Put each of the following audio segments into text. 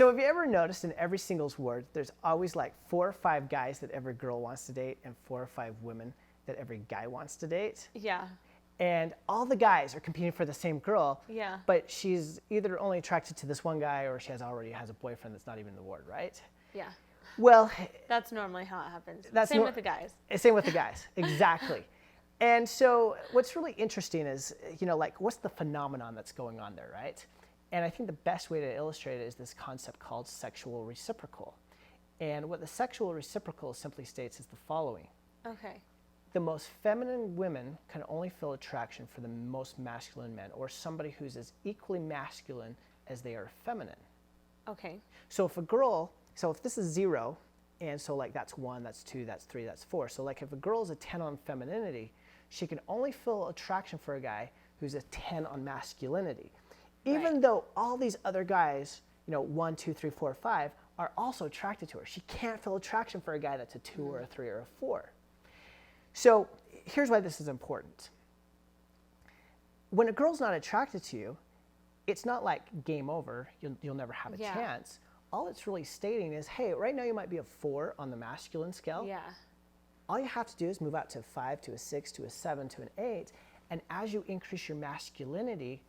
So have you ever noticed in every singles word, there's always like 4 or 5 guys that every girl wants to date and 4 or 5 women that every guy wants to date? Yeah. And all the guys are competing for the same girl. Yeah. But she's either only attracted to this one guy or she already has a boyfriend that's not even in the word, right? Yeah. Well, That's normally how it happens. That's Same with the guys. Same with the guys, exactly. And so what's really interesting is, like what's the phenomenon that's going on there, right? And I think the best way to illustrate it is this concept called sexual reciprocal. And what the sexual reciprocal simply states is the following. Okay. The most feminine women can only feel attraction for the most masculine men, or somebody who's as equally masculine as they are feminine. Okay. So if this is 0, and so like that's 1, that's 2, that's 3, that's 4. So like if a girl is a 10 on femininity, she can only feel attraction for a guy who's a 10 on masculinity. Even though all these other guys, 1, 2, 3, 4, 5, are also attracted to her. She can't feel attraction for a guy that's a 2 or a 3 or a 4. So here's why this is important. When a girl's not attracted to you, it's not like game over, you'll never have a chance. All it's really stating is, hey, right now you might be a 4 on the masculine scale. Yeah. All you have to do is move out to a 5, to a 6, to a 7, to an 8, and as you increase your masculinity,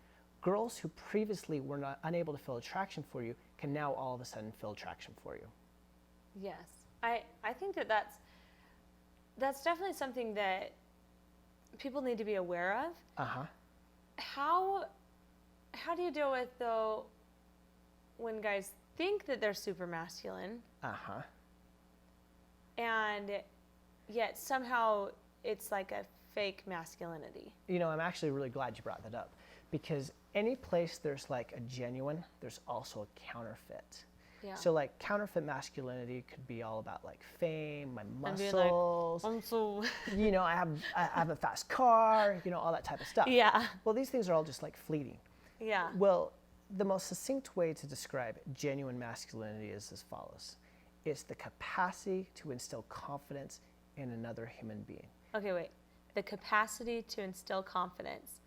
girls who previously were not unable to feel attraction for you can now all of a sudden feel attraction for you. Yes. I think that's definitely something that people need to be aware of. Uh-huh. How do you deal with, though, when guys think that they're super masculine? Uh-huh. And yet somehow it's like a fake masculinity. I'm actually really glad you brought that up, because any place there's like a genuine, there's also a counterfeit. Yeah. So like counterfeit masculinity could be all about like fame, my muscles, I'm so I have a fast car, all that type of stuff. Yeah. Well, these things are all just like fleeting. Yeah. Well, the most succinct way to describe genuine masculinity is as follows. It's the capacity to instill confidence in another human being. Okay, wait. The capacity to instill confidence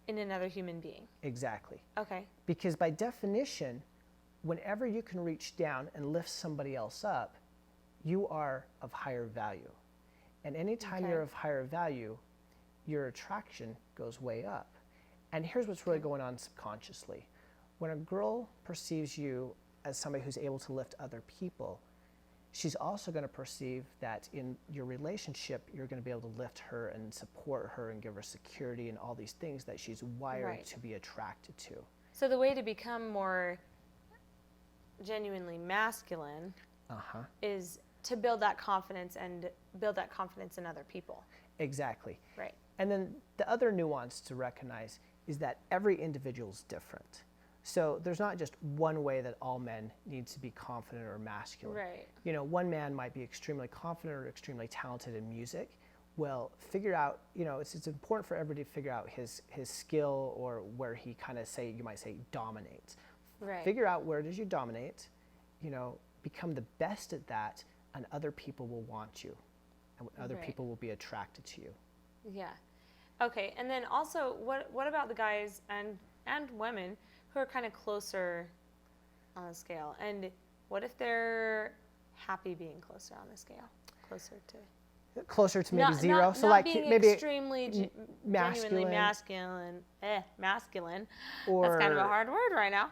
in another human being. Exactly. Okay. Because by definition, whenever you can reach down and lift somebody else up, you are of higher value. And anytime you're of higher value, your attraction goes way up. And here's what's really going on subconsciously. When a girl perceives you as somebody who's able to lift other people, she's also going to perceive that in your relationship, you're going to be able to lift her and support her and give her security and all these things that she's wired to be attracted to. So the way to become more genuinely masculine is to build that confidence and build that confidence in other people. Exactly. Right. And then the other nuance to recognize is that every individual is different. So there's not just one way that all men need to be confident or masculine. Right. One man might be extremely confident or extremely talented in music. Well, figure out, it's important for everybody to figure out his skill or where he kind of you might say dominates. Right. Figure out where does you dominate, become the best at that, and other people will want you, and other people will be attracted to you. Yeah. Okay, and then also, what about the guys and women who are kind of closer on the scale? And what if they're happy being closer on the scale? Closer to maybe 0? Not so like being maybe extremely genuinely masculine. Or that's kind of a hard word right now.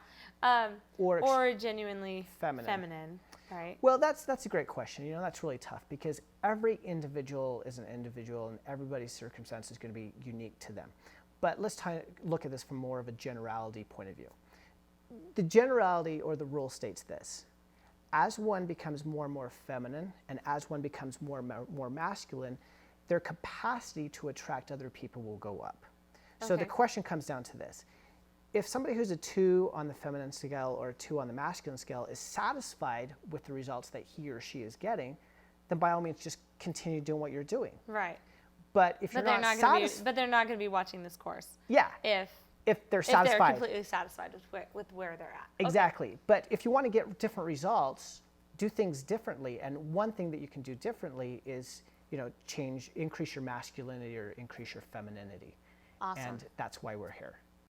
Or genuinely feminine, right? Well, that's a great question. That's really tough because every individual is an individual and everybody's circumstance is going to be unique to them. But let's look at this from more of a generality point of view. The generality or the rule states this. As one becomes more and more feminine and as one becomes more masculine, their capacity to attract other people will go up. So the question comes down to this. If somebody who's a 2 on the feminine scale or a 2 on the masculine scale is satisfied with the results that he or she is getting, then by all means just continue doing what you're doing. Right. But if you're not satisfied, but they're not going to be watching this course. Yeah. If they're satisfied. If they're completely satisfied with where they're at. Exactly. Okay. But if you want to get different results, do things differently. And one thing that you can do differently is, increase your masculinity or increase your femininity. Awesome. And that's why we're here.